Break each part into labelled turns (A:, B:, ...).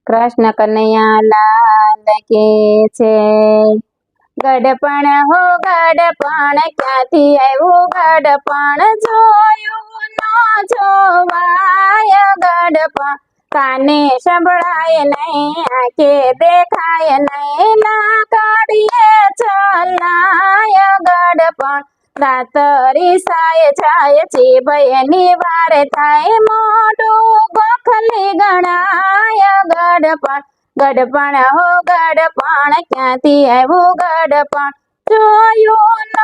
A: કૃષ્ણ કનૈયા લાલ કે છે। ગડપણ હો ગડપણ ક્યાંથી આવ્યું ગડપણ જોયું ન જોવાય ગડપણ કાને સંભળાય નહીં આંખે દેખાય નહીં લાકડીએ ચલાય ગડપણ દાતરી સાય જાય જીભની વાર થાય મોઢું ગોખલી ગણાય ગડપણ ગડપણ હો ગડપણ ક્યાંથી આવ્યું ગડપણ જોયું ન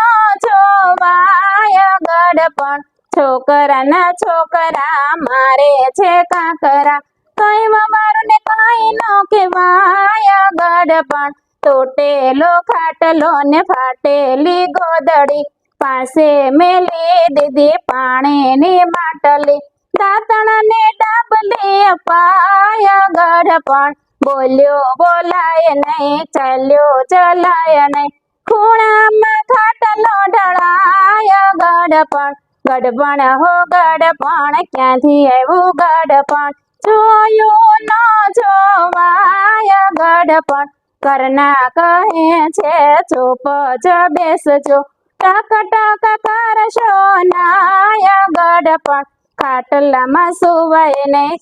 A: જોવાય ગડપણ છોકરાના છોકરા મારે છે કાકરા કઈ મારું ને કઈ ન કહેવાય ગડપણ તૂટેલો ખાટલો ને ફાટેલી ગોદડી પાસે મેલી દીધી પાણીની બાટલી દાંતણને ડાબલી અપાય ગડપણ બોલ્યો બોલાય નહીં ચાલ્યો ચલાય નહીં ખૂણામાં ખાટલો ઢળાય ગડપણ ગડપણ હો ગડપણ ક્યાંથી આવ્યું ગડપણ જોયું ન જોવાય ગડપણ કરના કહે છે ચૂપ જ બેસજો ટક ટક કરશો નાય ગડપણ ખાટલામાં સુવાય નહીં